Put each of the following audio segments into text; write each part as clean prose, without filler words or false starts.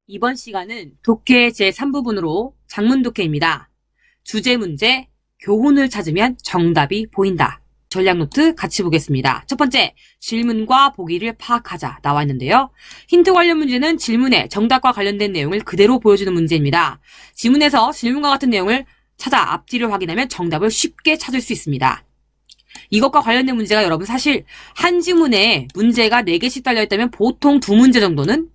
이번 시간은 독해 제3부분으로 장문 독해입니다. 주제 문제, 교훈을 찾으면 정답이 보인다. 전략 노트 같이 보겠습니다. 첫 번째, 질문과 보기를 파악하자 나와 있는데요. 힌트 관련 문제는 질문에 정답과 관련된 내용을 그대로 보여주는 문제입니다. 지문에서 질문과 같은 내용을 찾아 앞뒤를 확인하면 정답을 쉽게 찾을 수 있습니다. 이것과 관련된 문제가 여러분 사실 한 지문에 문제가 4개씩 달려있다면 보통 2문제 정도는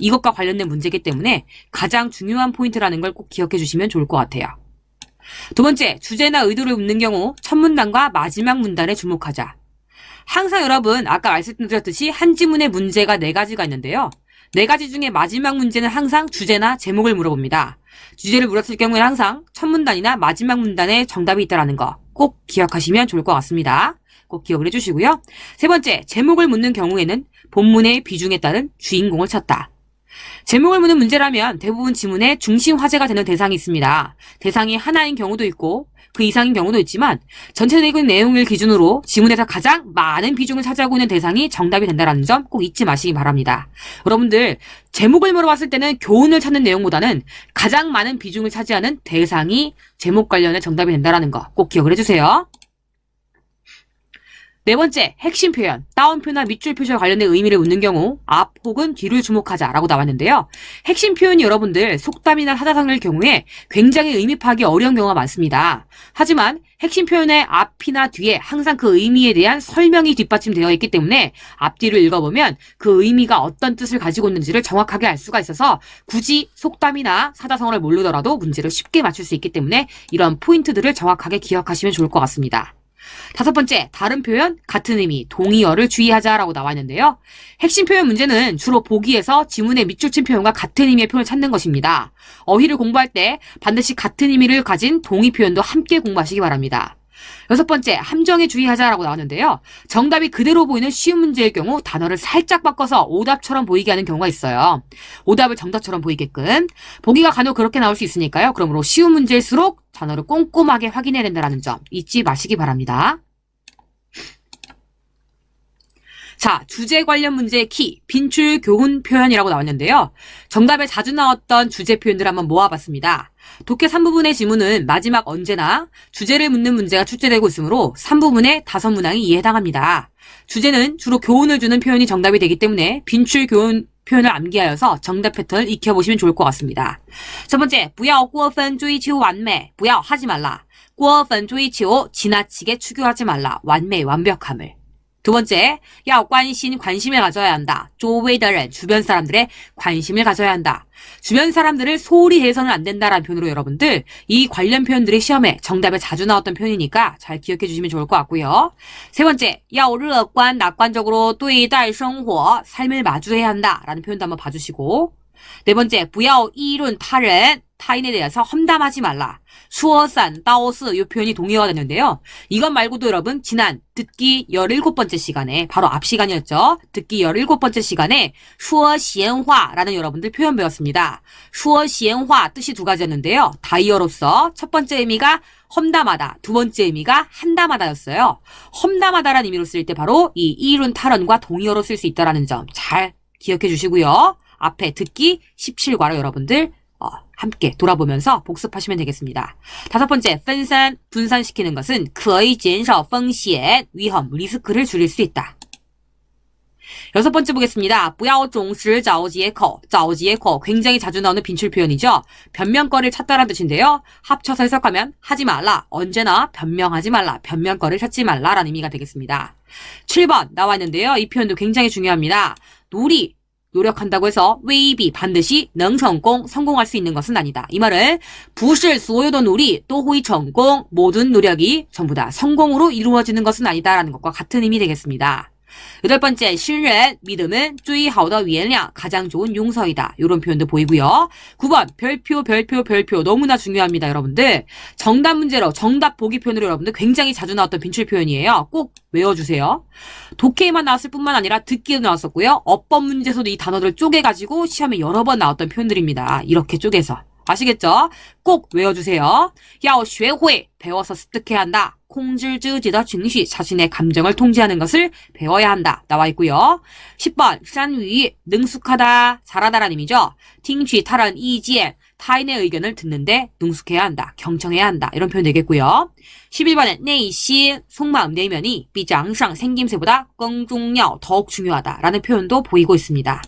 이것과 관련된 문제이기 때문에 가장 중요한 포인트라는 걸 꼭 기억해 주시면 좋을 것 같아요. 두 번째, 주제나 의도를 묻는 경우 첫 문단과 마지막 문단에 주목하자. 항상 여러분 아까 말씀드렸듯이 한 지문에 문제가 4가지가 있는데요. 4가지 중에 마지막 문제는 항상 주제나 제목을 물어봅니다. 주제를 물었을 경우에는 항상 첫 문단이나 마지막 문단에 정답이 있다는 거 꼭 기억하시면 좋을 것 같습니다. 꼭 기억을 해주시고요. 세 번째, 제목을 묻는 경우에는 본문의 비중에 따른 주인공을 찾다. 제목을 묻는 문제라면 대부분 지문에 중심 화제가 되는 대상이 있습니다. 대상이 하나인 경우도 있고 그 이상인 경우도 있지만 전체적인 내용을 기준으로 지문에서 가장 많은 비중을 차지하고 있는 대상이 정답이 된다는 점 꼭 잊지 마시기 바랍니다. 여러분들 제목을 물어봤을 때는 교훈을 찾는 내용보다는 가장 많은 비중을 차지하는 대상이 제목 관련의 정답이 된다는 거 꼭 기억을 해주세요. 네 번째, 핵심 표현, 따옴표나 밑줄 표시와 관련된 의미를 묻는 경우 앞 혹은 뒤를 주목하자라고 나왔는데요. 핵심 표현이 여러분들 속담이나 사자성어일 경우에 굉장히 의미 파악이 어려운 경우가 많습니다. 하지만 핵심 표현의 앞이나 뒤에 항상 그 의미에 대한 설명이 뒷받침되어 있기 때문에 앞뒤를 읽어보면 그 의미가 어떤 뜻을 가지고 있는지를 정확하게 알 수가 있어서 굳이 속담이나 사자성어를 모르더라도 문제를 쉽게 맞출 수 있기 때문에 이런 포인트들을 정확하게 기억하시면 좋을 것 같습니다. 다섯 번째, 다른 표현, 같은 의미, 동의어를 주의하자라고 나와 있는데요. 핵심 표현 문제는 주로 보기에서 지문의 밑줄 친 표현과 같은 의미의 표현을 찾는 것입니다. 어휘를 공부할 때 반드시 같은 의미를 가진 동의 표현도 함께 공부하시기 바랍니다. 여섯 번째, 함정에 주의하자라고 나왔는데요. 정답이 그대로 보이는 쉬운 문제일 경우 단어를 살짝 바꿔서 오답처럼 보이게 하는 경우가 있어요. 오답을 정답처럼 보이게끔. 보기가 간혹 그렇게 나올 수 있으니까요. 그러므로 쉬운 문제일수록 단어를 꼼꼼하게 확인해야 된다는 점 잊지 마시기 바랍니다. 자, 주제 관련 문제의 키, 빈출 교훈 표현이라고 나왔는데요. 정답에 자주 나왔던 주제 표현들을 한번 모아봤습니다. 독해 3부분의 지문은 마지막 언제나 주제를 묻는 문제가 출제되고 있으므로 3부분의 5문항이 이에 해당합니다. 주제는 주로 교훈을 주는 표현이 정답이 되기 때문에 빈출 교훈 표현을 암기하여서 정답 패턴을 익혀보시면 좋을 것 같습니다. 첫 번째, 不要过分追求完美, 不要하지 말라. 过分追求, 지나치게 추구하지 말라. 완매, 완벽함을. 두 번째, 要关心, 관심을 가져야 한다. 周围的人, 주변 사람들의 관심을 가져야 한다. 주변 사람들을 소홀히 해서는 안 된다라는 표현으로 여러분들 이 관련 표현들이 시험에 정답에 자주 나왔던 표현이니까 잘 기억해 주시면 좋을 것 같고요. 세 번째, 要乐观, 낙관적으로 对待生活, 삶을 마주해야 한다라는 표현도 한번 봐주시고. 네 번째, 不要议论他人, 타인에 대해서 험담하지 말라. 说三道四, 이 표현이 동의어가 됐는데요. 이것 말고도 여러분 지난 듣기 17번째 시간에 바로 앞 시간이었죠. 듣기 17번째 시간에 说闲话라는 여러분들 표현 배웠습니다. 说闲话 뜻이 2가지였는데요. 다이어로서 첫 번째 의미가 험담하다, 두 번째 의미가 한담하다였어요. 험담하다라는 의미로 쓸 때 바로 이 이룬 탈언과 동의어로 쓸 수 있다는 점 잘 기억해 주시고요. 앞에 듣기 17과로 여러분들 함께 돌아보면서 복습하시면 되겠습니다. 다섯 번째, 분산, 분산시키는 것은 可以减少风险, 위험, 리스크를 줄일 수 있다. 여섯 번째 보겠습니다. 不要总是找借口, 找借口, 굉장히 자주 나오는 빈출 표현이죠. 변명거리를 찾다라는 뜻인데요. 합쳐서 해석하면 하지 말라, 언제나 변명하지 말라, 변명거리를 찾지 말라라는 의미가 되겠습니다. 7번 나와 있는데요. 이 표현도 굉장히 중요합니다. 노력한다고 해서 未必 반드시 能成功 성공할 수 있는 것은 아니다. 이 말은 不是所有的努力都会成功 모든 노력이 전부 다 성공으로 이루어지는 것은 아니다라는 것과 같은 의미 되겠습니다. 여덟 번째, 信任, 믿음은 最好的原谅, 가장 좋은 용서이다. 이런 표현도 보이고요. 9번, 별표 너무나 중요합니다, 여러분들. 정답 문제로 정답 보기 표현으로 여러분들 굉장히 자주 나왔던 빈출 표현이에요. 꼭 외워주세요. 독해에만 나왔을 뿐만 아니라 듣기에도 나왔었고요. 어법 문제에서도 이 단어들을 쪼개가지고 시험에 여러 번 나왔던 표현들입니다. 이렇게 쪼개서. 아시겠죠? 꼭 외워주세요. 要学会, 배워서 습득해야 한다. 控制自己的情绪 자신의 감정을 통제하는 것을 배워야 한다. 나와 있고요. 10번 善于 능숙하다, 잘하다라는 의미죠. 听取他人意见 타인의 의견을 듣는데 능숙해야 한다. 경청해야 한다. 이런 표현 되겠고요. 11번은 内心 속마음 내면이 比长相 생김새보다 更重要 더욱 중요하다라는 표현도 보이고 있습니다.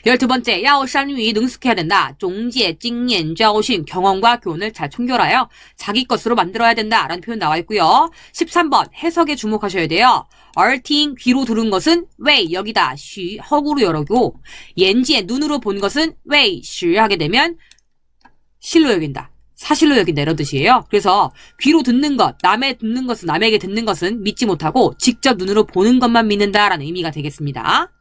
12번째, 要善于 능숙해야 된다. 中介经验教训 경험과 교훈을 잘 총결하여 자기 것으로 만들어야 된다. 라는 표현 나와 있고요. 13번, 해석에 주목하셔야 돼요.耳听 귀로 들은 것은 为 여기다, 虚 허구로 여러고, 眼见 눈으로 본 것은 为 实 하게 되면 실로 여긴다. 사실로 여긴다 이런 뜻이에요. 그래서 귀로 듣는 것, 남에게 듣는 것은 믿지 못하고 직접 눈으로 보는 것만 믿는다라는 의미가 되겠습니다.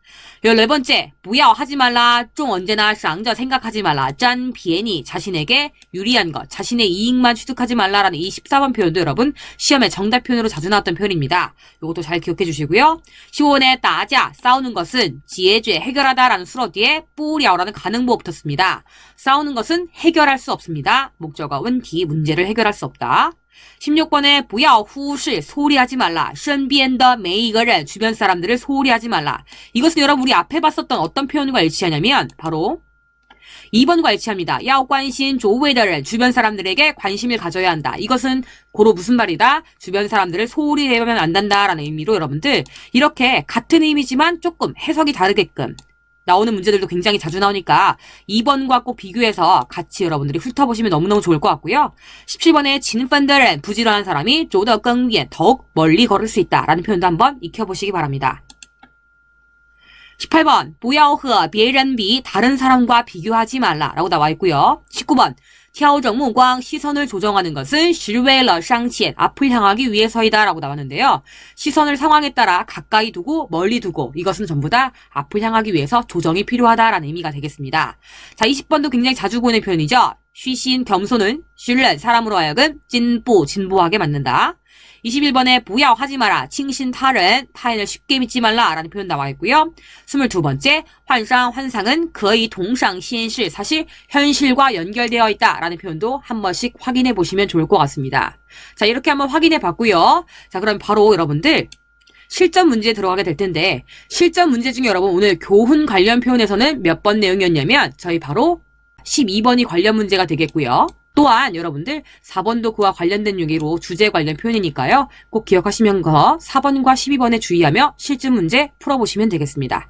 14번째, 不要 하지 말라, 좀 언제나 쌍저 생각하지 말라, 짠 비엔이 자신에게 유리한 것, 자신의 이익만 취득하지 말라라는 이 14번 표현도 여러분 시험에 정답 표현으로 자주 나왔던 표현입니다. 이것도 잘 기억해 주시고요. 15번에 따자, 싸우는 것은 지혜죄, 해결하다라는 수어 뒤에 뿌리아오라는 가능보가 붙었습니다. 싸우는 것은 해결할 수 없습니다. 목적어 원티, 문제를 해결할 수 없다. 16번에 不要忽视 소홀히하지 말라. 身边的每一个人 주변 사람들을 소홀히하지 말라. 이것은 여러분 우리 앞에 봤었던 어떤 표현과 일치하냐면 바로 2번과 일치합니다. 要关心周围的人 주변 사람들에게 관심을 가져야 한다. 이것은 고로 무슨 말이다? 주변 사람들을 소홀히 대하면 안 된다라는 의미로 여러분들 이렇게 같은 의미지만 조금 해석이 다르게끔 나오는 문제들도 굉장히 자주 나오니까 2번과 꼭 비교해서 같이 여러분들이 훑어보시면 너무너무 좋을 것 같고요. 17번에 진펀들은 부지런한 사람이 走得更远 더욱 멀리 걸을 수 있다 라는 표현도 한번 익혀보시기 바랍니다. 18번 不要和别人比 다른 사람과 비교하지 말라 라고 나와 있고요. 19번 调整目光 시선을 조정하는 것은 是为了向前 앞을 향하기 위해서이다 라고 나왔는데요. 시선을 상황에 따라 가까이 두고 멀리 두고 이것은 전부 다 앞을 향하기 위해서 조정이 필요하다라는 의미가 되겠습니다. 자, 20번도 굉장히 자주 보이는 표현이죠.虚心 겸손은 训련 사람으로 하여금 진보하게 만든다. 21번에 不要 하지 마라, 轻信 타인을 쉽게 믿지 말라 라는 표현 나와 있고요. 22번째, 환상은 可以同上现实 사실 현실과 연결되어 있다 라는 표현도 한 번씩 확인해 보시면 좋을 것 같습니다. 자, 이렇게 한번 확인해 봤고요. 자, 그럼 바로 여러분들 실전 문제에 들어가게 될 텐데 실전 문제 중에 여러분 오늘 교훈 관련 표현에서는 몇 번 내용이었냐면 저희 바로 12번이 관련 문제가 되겠고요. 또한 여러분들 4번도 그와 관련된 용기로 주제 관련 표현이니까요. 꼭 기억하시면서 4번과 12번에 주의하며 실전 문제 풀어보시면 되겠습니다.